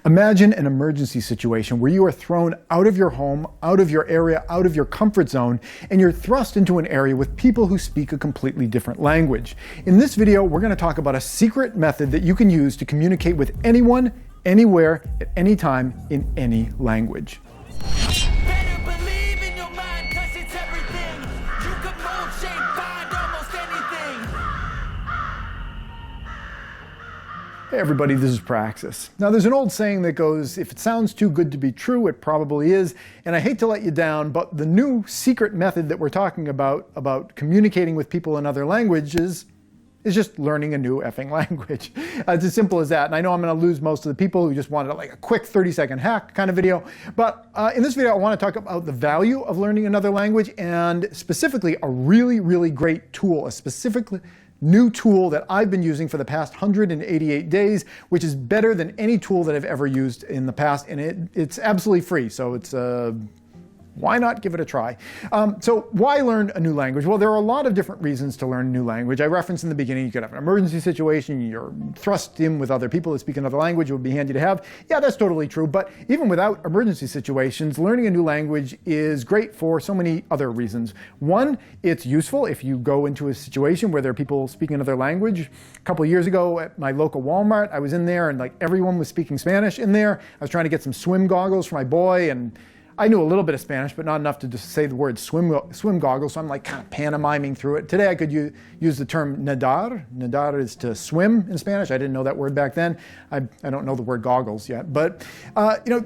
Imagine an emergency situation where you are thrown out of your home, out of your area, out of your comfort zone, and you're thrust into an area with people who speak a completely different language. In this video, we're going to talk about a secret method that you can use to communicate with anyone, anywhere, at any time, in any language. Hey everybody, this is Praxis. Now there's an old saying that goes, if it sounds too good to be true, it probably is. And I hate to let you down, but the new secret method that we're talking about communicating with people in other languages, is just learning a new effing language. It's as simple as that. And I know I'm going to lose most of the people who just wanted like a quick 30-second hack kind of video. But in this video, I want to talk about the value of learning another language and specifically a really, really great tool, a specifically new tool that I've been using for the past 188 days, which is better than any tool that I've ever used in the past. And it's absolutely free. So it's why not give it a try? So why learn a new language? Well, there are a lot of different reasons to learn a new language. I referenced in the beginning, you could have an emergency situation, you're thrust in with other people that speak another language, it would be handy to have. Yeah, that's totally true. But even without emergency situations, learning a new language is great for so many other reasons. One, it's useful if you go into a situation where there are people speaking another language. A couple of years ago at my local Walmart, I was in there and like everyone was speaking Spanish in there. I was trying to get some swim goggles for my boy, and I knew a little bit of Spanish, but not enough to just say the word swim goggles, so I'm like kind of pantomiming through it. Today I could use the term nadar. Nadar is to swim in Spanish. I didn't know that word back then. I don't know the word goggles yet. But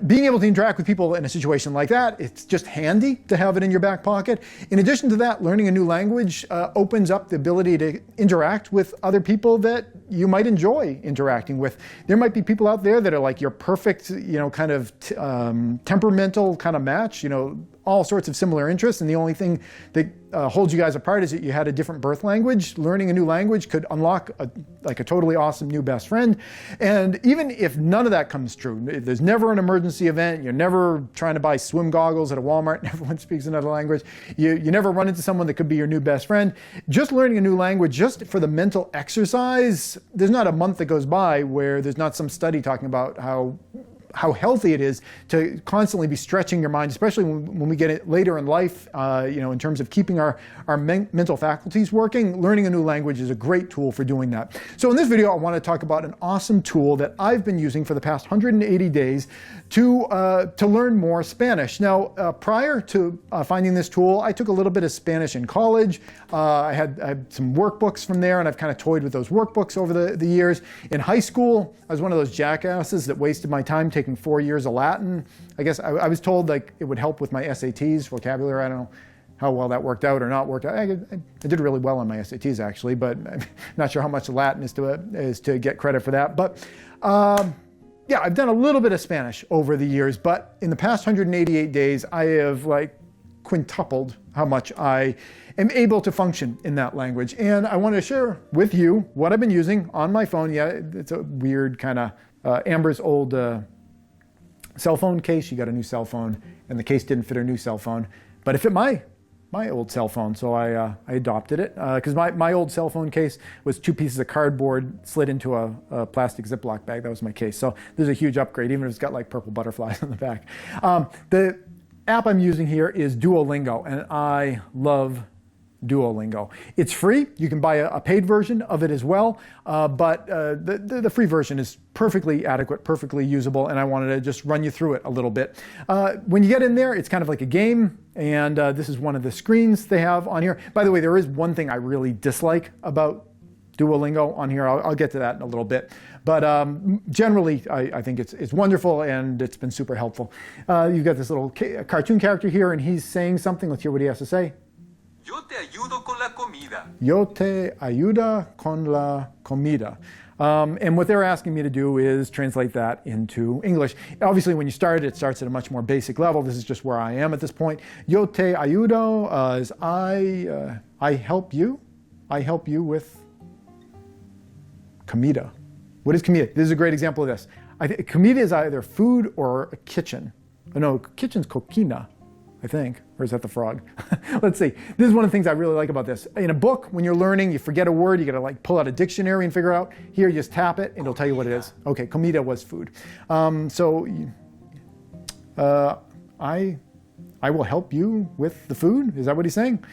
being able to interact with people in a situation like that, it's just handy to have it in your back pocket. In addition to that, learning a new language opens up the ability to interact with other people that you might enjoy interacting with. There might be people out there that are like your perfect, kind of temperamental kind of match, all sorts of similar interests, and the only thing that holds you guys apart is that you had a different birth language. Learning a new language could unlock a totally awesome new best friend. And even if none of that comes true, if there's never an emergency event, you're never trying to buy swim goggles at a Walmart and everyone speaks another language, you never run into someone that could be your new best friend, just learning a new language, just for the mental exercise, there's not a month that goes by where there's not some study talking about how healthy it is to constantly be stretching your mind, especially when we get it later in life, in terms of keeping our mental faculties working. Learning a new language is a great tool for doing that. So in this video, I want to talk about an awesome tool that I've been using for the past 180 days to learn more Spanish. Now, prior to finding this tool, I took a little bit of Spanish in college. I had some workbooks from there, and I've kind of toyed with those workbooks over the years. In high school, I was one of those jackasses that wasted my time taking 4 years of Latin. I guess I was told like it would help with my SATs, vocabulary. I don't know how well that worked out or not worked out. I did really well on my SATs actually, but I'm not sure how much Latin is to get credit for that. But yeah, I've done a little bit of Spanish over the years, but in the past 188 days, I have like quintupled how much I am able to function in that language. And I want to share with you what I've been using on my phone. Yeah, it's a weird kind of Amber's old cell phone case. She got a new cell phone and the case didn't fit her new cell phone, but it fit my old cell phone, so I adopted it because my old cell phone case was 2 pieces of cardboard slid into a plastic Ziploc bag. That was my case. So this is a huge upgrade, even if it's got like purple butterflies on the back. The app I'm using here is Duolingo, and I love Duolingo. It's free. You can buy a paid version of it as well, but the free version is perfectly adequate, perfectly usable, and I wanted to just run you through it a little bit. When you get in there, it's kind of like a game, and this is one of the screens they have on here. By the way, there is one thing I really dislike about Duolingo on here. I'll get to that in a little bit. But generally, I think it's wonderful, and it's been super helpful. You've got this little cartoon character here, and he's saying something. Let's hear what he has to say. Yo te ayudo con la comida. Yo te ayuda con la comida. And what they're asking me to do is translate that into English. Obviously, when you start, it starts at a much more basic level. This is just where I am at this point. Yo te ayudo is I help you. I help you with comida. What is comida? This is a great example of this. Comida is either food or a kitchen. No, kitchen's coquina. I think. Or is that the frog? Let's see. This is one of the things I really like about this. In a book, when you're learning, you forget a word, you gotta like pull out a dictionary and figure out. Here, you just tap it and it'll tell you what it is. Okay, comida was food. I will help you with the food. Is that what he's saying?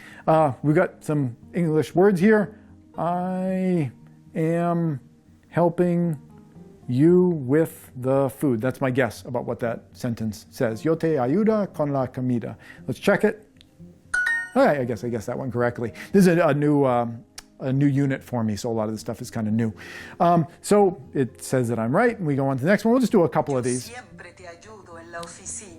We've got some English words here. I am helping you with the food. That's my guess about what that sentence says. Yo te ayuda con la comida. Let's check it. All right, I guess that one correctly. This is a new unit for me, so a lot of this stuff is kind of new. So it says that I'm right, and we go on to the next one. We'll just do a couple of these.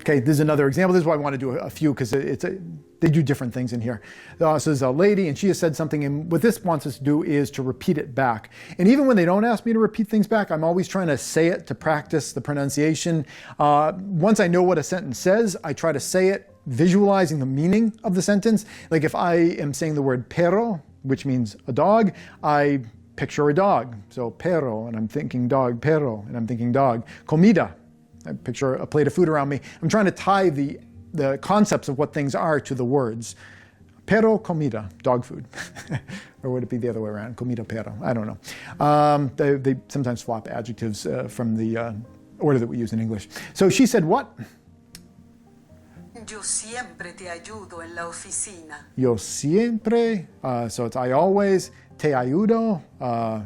Okay, this is another example. This is why I want to do a few, because they do different things in here. So there's a lady, and she has said something, and what this wants us to do is to repeat it back. And even when they don't ask me to repeat things back, I'm always trying to say it to practice the pronunciation. Once I know what a sentence says, I try to say it visualizing the meaning of the sentence. Like if I am saying the word perro, which means a dog, I picture a dog. So perro, and I'm thinking dog, perro, and I'm thinking dog. Comida, I picture a plate of food around me. I'm trying to tie the concepts of what things are to the words. Perro, comida, dog food. Or would it be the other way around? Comida, perro, I don't know. They sometimes swap adjectives from the order that we use in English. So she said what? Yo siempre te ayudo en la oficina. Yo siempre, so it's I always, te ayudo,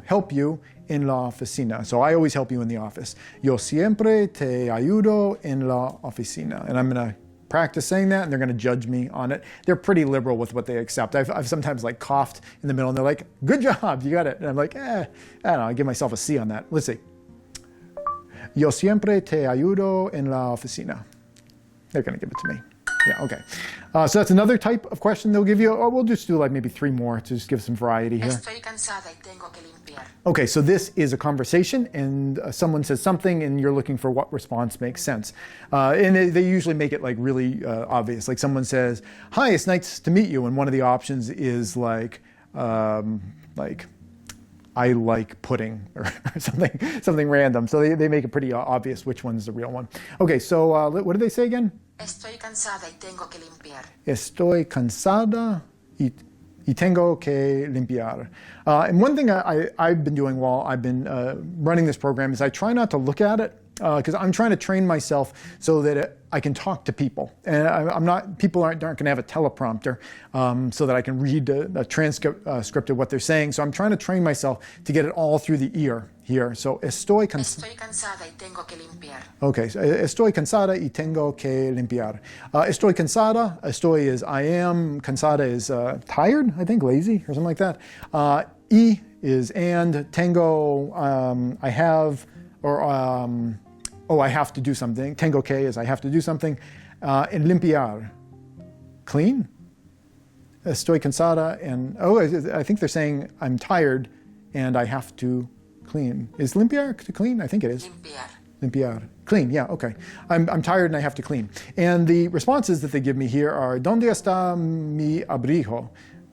help you en la oficina. So I always help you in the office. Yo siempre te ayudo en la oficina. And I'm going to practice saying that, and they're going to judge me on it. They're pretty liberal with what they accept. I've sometimes like coughed in the middle, and they're like, good job, you got it. And I'm like, I don't know, I give myself a C on that. Let's see. Yo siempre te ayudo en la oficina. They're going to give it to me. Yeah, okay. So that's another type of question they'll give you. Or we'll just do like maybe 3 more to just give some variety here. Estoy cansada y tengo que limpiar. Okay, so this is a conversation, and someone says something, and you're looking for what response makes sense. And they usually make it like really obvious. Like someone says, "Hi, it's nice to meet you," and one of the options is like I like pudding or something random. So they make it pretty obvious which one's the real one. Okay, so what did they say again? Estoy cansada y tengo que limpiar. Estoy cansada y tengo que limpiar. And one thing I've been doing while I've been running this program is I try not to look at it, because I'm trying to train myself so that I can talk to people. And people aren't going to have a teleprompter so that I can read a transcript of what they're saying. So I'm trying to train myself to get it all through the ear here. So estoy cansada y tengo que limpiar. Okay, so estoy cansada y tengo que limpiar. Estoy cansada, estoy is I am, cansada is tired, I think, lazy or something like that. Y is and, tengo, I have, or I have to do something. Tengo que is I have to do something. And limpiar, clean. Estoy cansada and, I think they're saying I'm tired and I have to clean. Is limpiar to clean? I think it is. Limpiar. Clean, yeah, okay. I'm tired and I have to clean. And the responses that they give me here are, ¿Dónde está mi abrigo?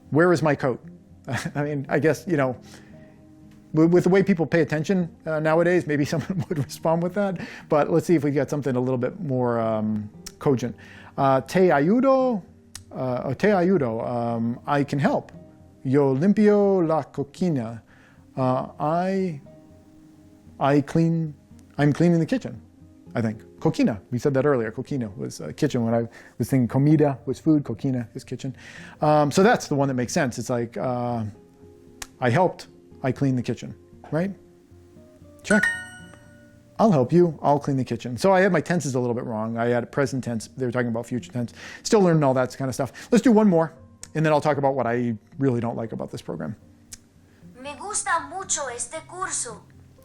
Where is my coat? I mean, I guess, with the way people pay attention nowadays, maybe someone would respond with that. But let's see if we get something a little bit more cogent. Te ayudo, I can help. Yo limpio la cocina. I'm cleaning the kitchen, I think. Cocina, we said that earlier. Cocina was kitchen. When I was thinking comida was food, cocina is kitchen. So that's the one that makes sense. It's like, I helped, I cleaned the kitchen, right? Check. I'll help you, I'll clean the kitchen. So I had my tenses a little bit wrong. I had present tense, they were talking about future tense. Still learning all that kind of stuff. Let's do one more, and then I'll talk about what I really don't like about this program. Me gusta mucho este curso.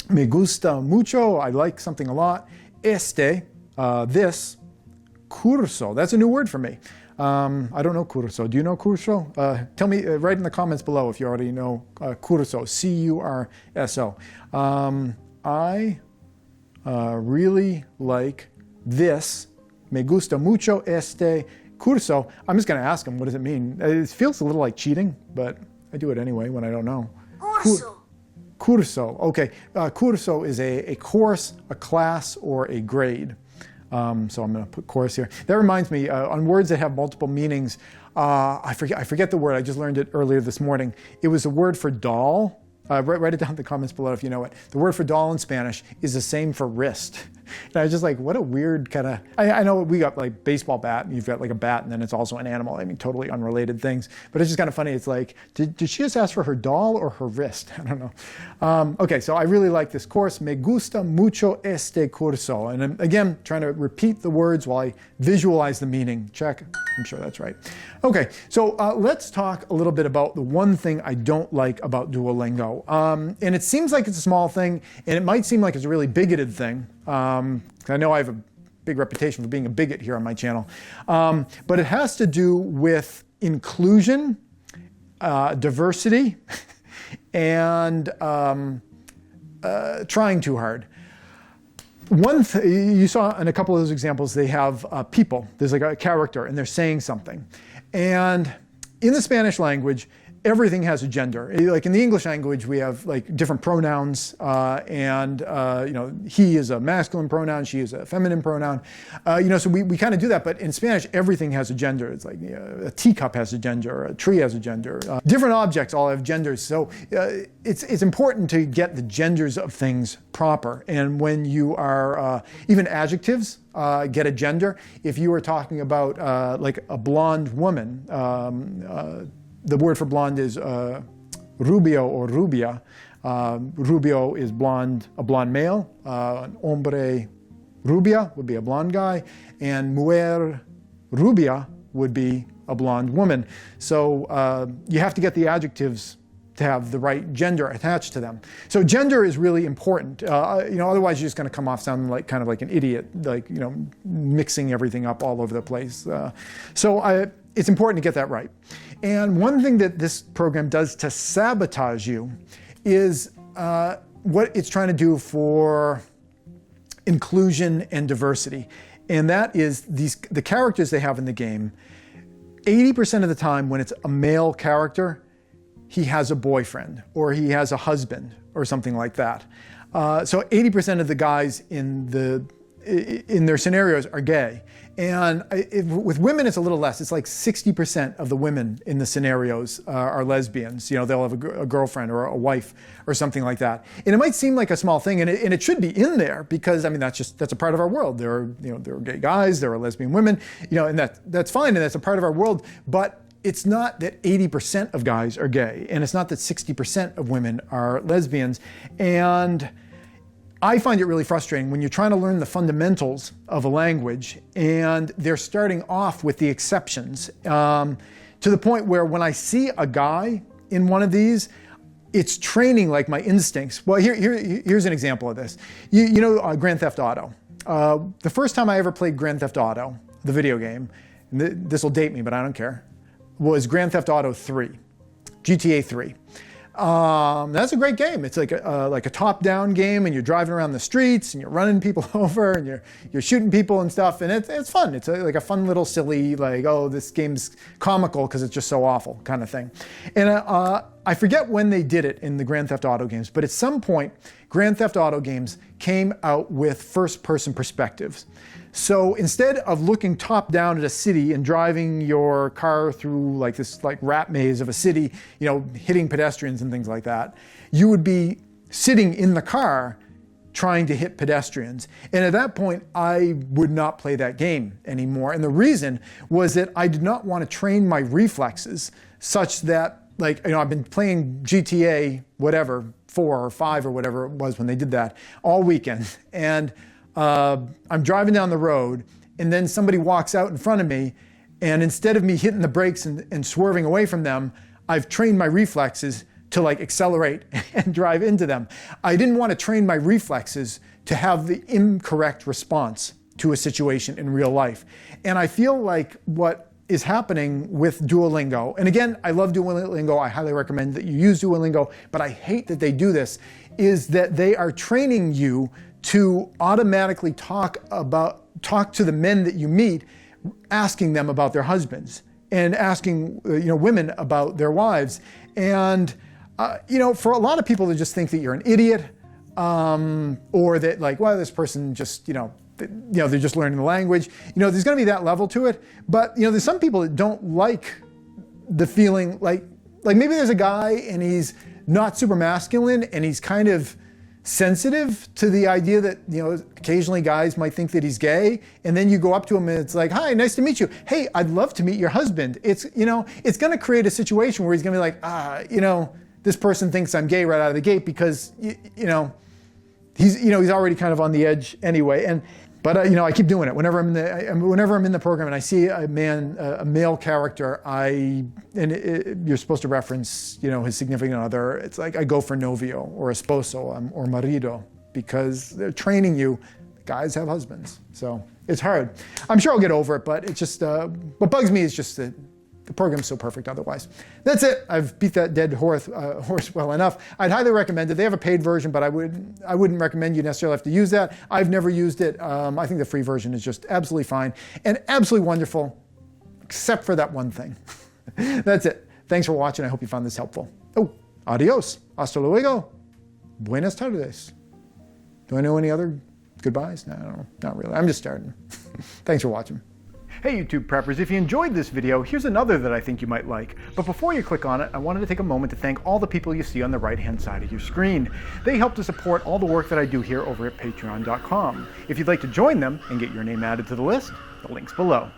Me gusta mucho, I like something a lot. Este, this, curso, that's a new word for me. I don't know curso. Do you know curso? Tell me, write in the comments below if you already know curso, C-U-R-S-O. I really like this. Me gusta mucho este curso. I'm just going to ask them, what does it mean? It feels a little like cheating, but I do it anyway when I don't know. Curso. Curso, okay. Curso is a course, a class, or a grade. So I'm going to put chorus here. That reminds me, on words that have multiple meanings, I forget the word. I just learned it earlier this morning. It was a word for doll. Write it down in the comments below if you know it. The word for doll in Spanish is the same for wrist. And I was just like, what a weird kind of, I know we got like baseball bat, and you've got like a bat, and then it's also an animal. I mean, totally unrelated things. But it's just kind of funny. It's like, did she just ask for her doll or her wrist? I don't know. Okay, so I really like this course. Me gusta mucho este curso. And I'm, again, trying to repeat the words while I visualize the meaning. Check. I'm sure that's right. Okay, so let's talk a little bit about the one thing I don't like about Duolingo. And it seems like it's a small thing, and it might seem like it's a really bigoted thing. I know I have a big reputation for being a bigot here on my channel. But it has to do with inclusion, diversity, and trying too hard. You saw in a couple of those examples, they have people. There's like a character, and they're saying something. And in the Spanish language, everything has a gender. Like in the English language, we have like different pronouns, and you know, he is a masculine pronoun, she is a feminine pronoun. You know, so we kind of do that. But in Spanish, everything has a gender. It's like, you know, a teacup has a gender, a tree has a gender. Different objects all have genders. So it's important to get the genders of things proper. And when you are even adjectives get a gender. If you were talking about like a blonde woman. The word for blonde is rubio or rubia. Rubio is blonde, a blonde male. An hombre rubia would be a blonde guy. And mujer rubia would be a blonde woman. So you have to get the adjectives to have the right gender attached to them. So gender is really important. You know, otherwise you're just going to come off sounding like kind of like an idiot, like, you know, mixing everything up all over the place. So it's important to get that right. And one thing that this program does to sabotage you is what it's trying to do for inclusion and diversity. And that is the characters they have in the game. 80% of the time when it's a male character, he has a boyfriend or he has a husband or something like that. So 80% of the guys in their scenarios are gay. And with women, it's a little less. It's like 60% of the women in the scenarios are lesbians. You know, they'll have a girlfriend or a wife or something like that. And it might seem like a small thing, and it should be in there because, I mean, that's a part of our world. There are gay guys, there are lesbian women, you know, and that's fine, and that's a part of our world. But it's not that 80% of guys are gay, and it's not that 60% of women are lesbians. And I find it really frustrating when you're trying to learn the fundamentals of a language and they're starting off with the exceptions to the point where when I see a guy in one of these, it's training like my instincts. Well, here's an example of this. You know Grand Theft Auto. The first time I ever played Grand Theft Auto, the video game, and this will date me, but I don't care, was Grand Theft Auto 3, GTA 3. That's a great game. It's like a top-down game, and you're driving around the streets, and you're running people over, and you're shooting people and stuff, and it's fun. It's like a fun little silly, like, oh, this game's comical because it's just so awful kind of thing. And I forget when they did it in the Grand Theft Auto games, but at some point, Grand Theft Auto games came out with first-person perspectives. So instead of looking top down at a city and driving your car through like this like rat maze of a city, you know, hitting pedestrians and things like that, you would be sitting in the car trying to hit pedestrians. And at that point, I would not play that game anymore. And the reason was that I did not want to train my reflexes such that, like, you know, I've been playing GTA, whatever, 4 or 5 or whatever it was when they did that all weekend. And I'm driving down the road, and then somebody walks out in front of me, and instead of me hitting the brakes and swerving away from them, I've trained my reflexes to like accelerate and drive into them. I didn't want to train my reflexes to have the incorrect response to a situation in real life. And I feel like what is happening with Duolingo, and again, I love Duolingo, I highly recommend that you use Duolingo, but I hate that they do this, is that they are training you to automatically talk to the men that you meet, asking them about their husbands and asking women about their wives. And for a lot of people, they just think that you're an idiot, or that like, well, this person just they're just learning the language. There's going to be that level to it. But there's some people that don't like the feeling like maybe there's a guy and he's not super masculine and he's kind of sensitive to the idea that occasionally guys might think that he's gay, and then you go up to him and it's like, hi, nice to meet you. Hey, I'd love to meet your husband. It's it's going to create a situation where he's going to be like, this person thinks I'm gay right out of the gate because he's already kind of on the edge anyway. But I keep doing it whenever I'm in the program and I see a male character. You're supposed to reference his significant other. It's like I go for novio or esposo or marido because they're training you. Guys have husbands, so it's hard. I'm sure I'll get over it, but it's just what bugs me is just that the program's so perfect otherwise. That's it. I've beat that dead horse well enough. I'd highly recommend it. They have a paid version, but I wouldn't recommend you necessarily have to use that. I've never used it. I think the free version is just absolutely fine and absolutely wonderful, except for that one thing. That's it. Thanks for watching. I hope you found this helpful. Oh, adios. Hasta luego. Buenas tardes. Do I know any other goodbyes? No, not really. I'm just starting. Thanks for watching. Hey YouTube preppers, if you enjoyed this video, here's another that I think you might like. But before you click on it, I wanted to take a moment to thank all the people you see on the right-hand side of your screen. They help to support all the work that I do here over at patreon.com. If you'd like to join them and get your name added to the list, the link's below.